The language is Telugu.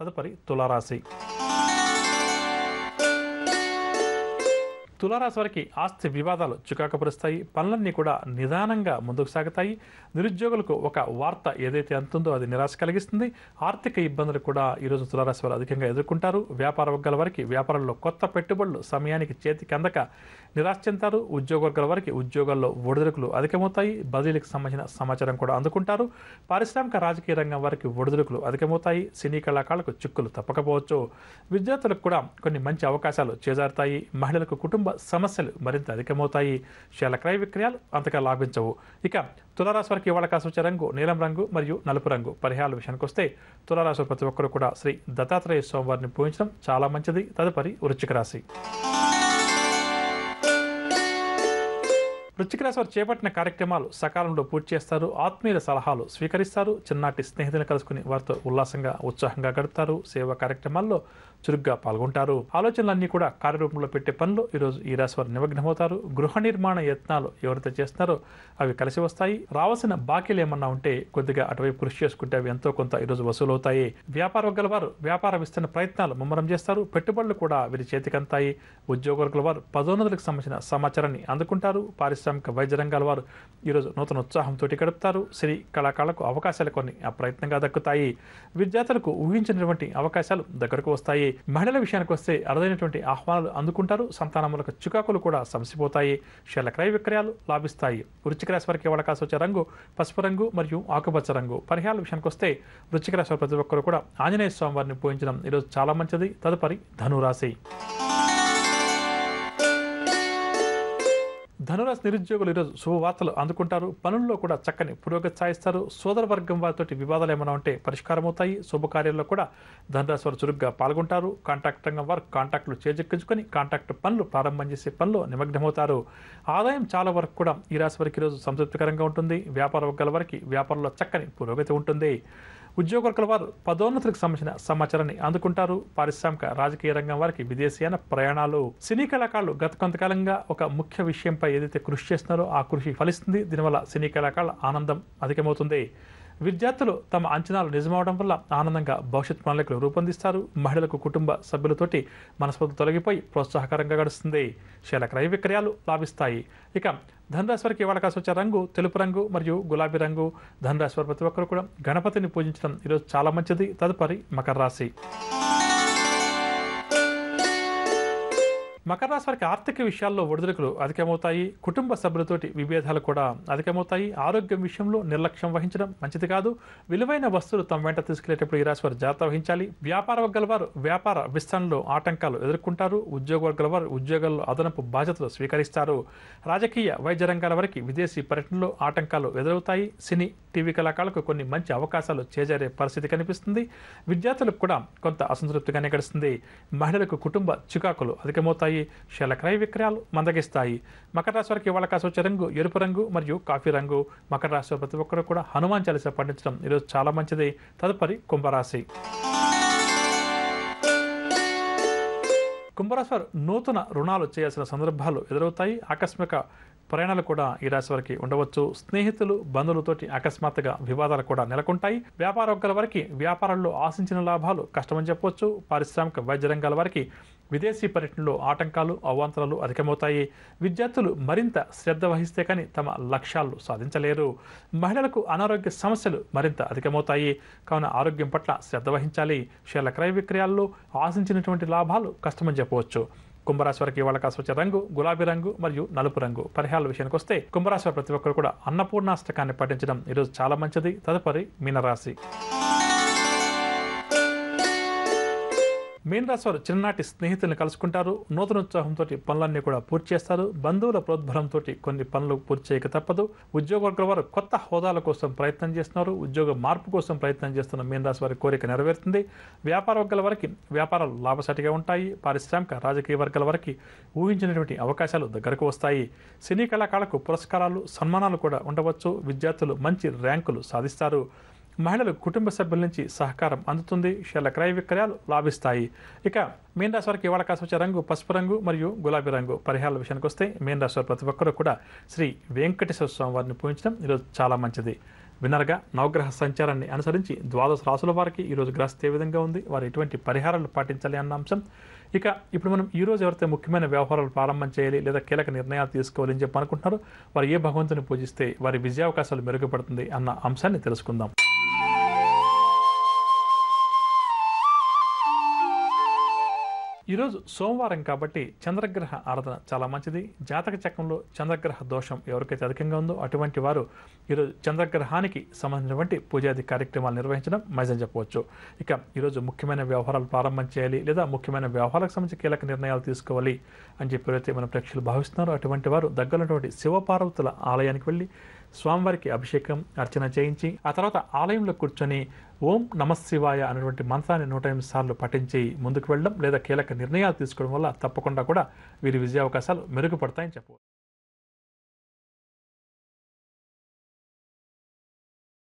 తదుపరి తులారాశి. తులారాశి వారికి ఆస్తి వివాదాలు చికాకుపరుస్తాయి. పనులన్నీ కూడా నిదానంగా ముందుకు సాగుతాయి. నిరుద్యోగులకు ఒక వార్త ఏదైతే అందుతుందో అది నిరాశ కలిగిస్తుంది. ఆర్థిక ఇబ్బందులు కూడా ఈరోజు తులారాశి వారు అధికంగా ఎదుర్కొంటారు. వ్యాపార వర్గాల వారికి వ్యాపారంలో కొత్త పెట్టుబడులు సమయానికి చేతికి అందక నిరాశ చెందుతారు. ఉద్యోగ వర్గాల వారికి ఉద్యోగాల్లో ఒడిదుడుకులు అధికమవుతాయి. బదిలీలకు సంబంధించిన సమాచారం కూడా అందుకుంటారు. పారిశ్రామిక రాజకీయ రంగం వారికి ఒడిదుడుకులు అధికమవుతాయి. సినీ కళాకారులకు చిక్కులు తప్పకపోవచ్చు. విద్యార్థులకు కూడా కొన్ని మంచి అవకాశాలు చేజారుతాయి. మహిళలకు కుటుంబ సమస్యలు మరింత అధికమవుతాయి. షేర్ల క్రయ విక్రయాలు అంతగా లాభించవు. ఇక తులారాశి వారికి ఇవాళ కాసొచ్చే రంగు నీలం రంగు మరియు నలుపు రంగు. పరిహారాల విషయానికి వస్తే తులారాశి ప్రతి ఒక్కరు కూడా శ్రీ దత్తాత్రేయ స్వామివారిని పూజించడం చాలా మంచిది. తదుపరి వృశ్చిక రాశి. వృశ్చిక రాశి వారు చేపట్టిన కార్యక్రమాలు సకాలంలో పూర్తి చేస్తారు. ఆత్మీయుల సలహాలు స్వీకరిస్తారు. చిన్ననాటి స్నేహితులను కలుసుకుని వారితో ఉల్లాసంగా ఉత్సాహంగా గడుపుతారు. సేవా కార్యక్రమాల్లో చురుగ్గా పాల్గొంటారు. ఆలోచనలన్నీ కూడా కార్యరూపంలో పెట్టే పనులు ఈరోజు ఈ రాశి వారు నిమగ్నమవుతారు. గృహ నిర్మాణ యత్నాలు ఎవరైతే చేస్తున్నారో అవి కలిసి వస్తాయి. రావాల్సిన బాకీలు ఏమన్నా ఉంటే కొద్దిగా అటువైపు కృషి చేసుకుంటే అవి ఎంతో కొంత ఈరోజు వసూలవుతాయి. వ్యాపార వర్గాల వారు వ్యాపార విస్తరణ ప్రయత్నాలు ముమ్మరం చేస్తారు. పెట్టుబడులు కూడా వీరి చేతికంతాయి. ఉద్యోగ వర్గాల వారు పదోన్నతులకు సంబంధించిన సమాచారాన్ని అందుకుంటారు. పారిశ్రామిక వైద్య రంగాల వారు ఈరోజు నూతన ఉత్సాహంతో గడుపుతారు. సినీ కళాకారులకు అవకాశాలు కొన్ని అప్రయత్నంగా దక్కుతాయి. విద్యార్థులకు ఊహించినటువంటి అవకాశాలు దగ్గరకు వస్తాయి. మహిళల విషయానికి వస్తే అరుదైనటువంటి ఆహ్వానాలు అందుకుంటారు. సంతానములకు చికాకులు కూడా సమసిపోతాయి. షేర్ల క్రయ విక్రయాలు లాభిస్తాయి. వృశ్చిక రాశి వారికి అవకాశం వచ్చే రంగు పసుపు రంగు మరియు ఆకుపచ్చ రంగు. పరిహారాల విషయానికి వస్తే వృశ్చిక రాశి ప్రతి ఒక్కరు కూడా ఆంజనేయ స్వామి వారిని పూజించడం ఈరోజు చాలా మంచిది. తదుపరి ధనురాశి. ధనురాశి నిరుద్యోగులు ఈరోజు శుభవార్తలు అందుకుంటారు. పనుల్లో కూడా చక్కని పురోగతి సాధిస్తారు. సోదర వర్గం వారితో వివాదాలు ఏమైనా ఉంటే పరిష్కారం అవుతాయి. శుభకార్యాల్లో కూడా ధనురాశి వారు చురుగ్గా పాల్గొంటారు. కాంట్రాక్ట్ రంగం వారు కాంట్రాక్టులు చేజెక్కించుకొని కాంట్రాక్ట్ పనులు ప్రారంభం చేసే పనులు నిమగ్నమవుతారు. ఆదాయం చాలా వరకు కూడా ఈ రాశి వారికి ఈరోజు సంతృప్తికరంగా ఉంటుంది. వ్యాపార వర్గాల వారికి వ్యాపారంలో చక్కని పురోగతి ఉంటుంది. ఉద్యోగ వర్గాల వారు పదోన్నతులకు సంబంధించిన సమాచారాన్ని అందుకుంటారు. పారిశ్రామిక రాజకీయ రంగం వారికి విదేశీయాన ప్రయాణాలు. సినీ కళాకారులు గత కొంతకాలంగా ఒక ముఖ్య విషయంపై ఏదైతే కృషి చేస్తున్నారో ఆ కృషి ఫలిస్తుంది. దీనివల్ల సినీ కళాకారుల ఆనందం అధికమవుతుంది. విద్యార్థులు తమ అంచనాలు నిజమవడం వల్ల ఆనందంగా భవిష్యత్ ప్రణాళికలు రూపొందిస్తారు. మహిళలకు కుటుంబ సభ్యులతోటి మనస్ఫూర్తి తొలగిపోయి ప్రోత్సాహకరంగా గడుస్తుంది. షేర్ల క్రయ విక్రయాలు లాభిస్తాయి. ఇక ధనురాశి వారికి ఇవాళ కాసి వచ్చే రంగు తెలుపు రంగు మరియు గులాబీ రంగు. ధనురాశి వారి ప్రతి ఒక్కరు కూడా గణపతిని పూజించడం ఈరోజు చాలా మంచిది. తదుపరి మకర రాశి. మకర రాశి వారికి ఆర్థిక విషయాల్లో ఒడిదుడుకులు అధికమవుతాయి. కుటుంబ సభ్యులతోటి విభేదాలు కూడా అధికమవుతాయి. ఆరోగ్యం విషయంలో నిర్లక్ష్యం వహించడం మంచిది కాదు. విలువైన వస్తువులు తమ వెంట తీసుకెళ్లేటప్పుడు ఈ రాశి వారు జాగ్రత్త వహించాలి. వ్యాపార వర్గాల వారు వ్యాపార విస్తరణలో ఆటంకాలు ఎదుర్కొంటారు. ఉద్యోగ వర్గాల వారు ఉద్యోగాల్లో అదనపు బాధ్యతలు స్వీకరిస్తారు. రాజకీయ వైద్య రంగాల వారికి విదేశీ పర్యటనలో ఆటంకాలు ఎదురవుతాయి. సినీ టీవీ కళాకారులకు కొన్ని మంచి అవకాశాలు చేజారే పరిస్థితి కనిపిస్తుంది. విద్యార్థులకు కూడా కొంత అసంతృప్తిగానే గడుస్తుంది. మహిళలకు కుటుంబ చికాకులు అధికమవుతాయి. షేర్ల క్రయ విక్రయాలు మందగిస్తాయి. మకర రాశి వారికి ఇవాళ కాసి వచ్చే రంగు ఎరుపు రంగు మరియు కాఫీ రంగు. మకర రాశి ప్రతి ఒక్కరు కూడా హనుమాన్ చాలీసా పండించడం ఈరోజు చాలా మంచిది. తదుపరి కుంభరాశి. కుంభరాశి వారు నూతన రుణాలు చేయాల్సిన సందర్భాలు ఎదురవుతాయి. ఆకస్మిక ప్రయాణాలు కూడా ఈ రాశి వారికి ఉండవచ్చు. స్నేహితులు బంధువులతోటి అకస్మాత్తుగా వివాదాలు కూడా నెలకొంటాయి. వ్యాపార వర్గాల వారికి వ్యాపారంలో ఆశించిన లాభాలు కష్టమని చెప్పవచ్చు. పారిశ్రామిక వైద్య రంగాల వారికి విదేశీ పర్యటనలో ఆటంకాలు అవాంతరాలు అధికమవుతాయి. విద్యార్థులు మరింత శ్రద్ధ వహిస్తే కానీ తమ లక్ష్యాలు సాధించలేరు. మహిళలకు అనారోగ్య సమస్యలు మరింత అధికమవుతాయి. కావున ఆరోగ్యం పట్ల శ్రద్ధ వహించాలి. షేర్ల క్రయ విక్రయాల్లో ఆశించినటువంటి లాభాలు కష్టమని చెప్పవచ్చు. కుంభరాశి వారికి ఇవాళ కాసి వచ్చే రంగు గులాబీ రంగు మరియు నలుపు రంగు. పరిహారాల విషయానికి వస్తే కుంభరాశి వారి ప్రతి ఒక్కరు కూడా అన్నపూర్ణాష్టకాన్ని పఠించడం ఈరోజు చాలా మంచిది. తదుపరి మీనరాశి. మీనరాశి వారు చిన్ననాటి స్నేహితులను కలుసుకుంటారు. నూతన ఉత్సాహంతో పనులన్నీ కూడా పూర్తి చేస్తారు. బంధువుల ప్రోద్బలంతో కొన్ని పనులు పూర్తి చేయక తప్పదు. ఉద్యోగ వర్గాల వారు కొత్త హోదాల కోసం ప్రయత్నం చేస్తున్నారు. ఉద్యోగ మార్పు కోసం ప్రయత్నం చేస్తున్న మీనరాశి వారి కోరిక నెరవేరుతుంది. వ్యాపార వర్గాల వారికి వ్యాపారాలు లాభసాటిగా ఉంటాయి. పారిశ్రామిక రాజకీయ వర్గాల వారికి ఊహించినటువంటి అవకాశాలు దగ్గరకు వస్తాయి. సినీ కళాకారులకు పురస్కారాలు సన్మానాలు కూడా ఉండవచ్చు. విద్యార్థులు మంచి ర్యాంకులు సాధిస్తారు. మహిళలు కుటుంబ సభ్యుల నుంచి సహకారం అందుతుంది. షేర్ల క్రయ విక్రయాలు లాభిస్తాయి. ఇక మీన రాశి వారికి ఇవాళ కాసి వచ్చే రంగు పసుపు రంగు మరియు గులాబీ రంగు. పరిహారాల విషయానికి వస్తే మీన రాశి వారి ప్రతి ఒక్కరూ కూడా శ్రీ వెంకటేశ్వర స్వామి వారిని పూజించడం ఈరోజు చాలా మంచిది. విన్నర్గా నవగ్రహ సంచారాన్ని అనుసరించి ద్వాదశ రాసుల వారికి ఈరోజు గ్రహస్థితి ఏ విధంగా ఉంది, వారు ఎటువంటి పరిహారాలు పాటించాలి అన్న అంశం. ఇక ఇప్పుడు మనం ఈరోజు ఎవరైతే ముఖ్యమైన వ్యవహారాలు ప్రారంభం చేయాలి లేదా కీలక నిర్ణయాలు తీసుకోవాలి అని చెప్పి అనుకుంటున్నారో వారు ఏ భగవంతుని పూజిస్తే వారి విజయావకాశాలు మెరుగుపడుతుంది అన్న అంశాన్ని తెలుసుకుందాం. ఈరోజు సోమవారం కాబట్టి చంద్రగ్రహ ఆరాధన చాలా మంచిది. జాతక చక్రంలో చంద్రగ్రహ దోషం ఎవరికైతే అధికంగా ఉందో అటువంటి వారు ఈరోజు చంద్రగ్రహానికి సంబంధించినటువంటి పూజాది కార్యక్రమాలు నిర్వహించడం మంచిదని చెప్పవచ్చు. ఇక ఈరోజు ముఖ్యమైన వ్యవహారాలు ప్రారంభం చేయాలి లేదా ముఖ్యమైన వ్యవహారాలకు సంబంధించి కీలక నిర్ణయాలు తీసుకోవాలి అని చెప్పి ఎవరైతే మన ప్రేక్షకులు భావిస్తున్నారో అటువంటి వారు దగ్గరటువంటి శివపార్వతుల ఆలయానికి వెళ్ళి స్వామివారికి అభిషేకం అర్చన చేయించి ఆ తర్వాత ఆలయంలో కూర్చొని ఓం నమశివాయ అనేటువంటి మంత్రాన్ని 108 సార్లు పఠించి ముందుకు వెళ్ళడం లేదా కీలక నిర్ణయాలు తీసుకోవడం వల్ల తప్పకుండా కూడా వీరి విజయావకాశాలు మెరుగుపడతాయని చెప్పవచ్చు.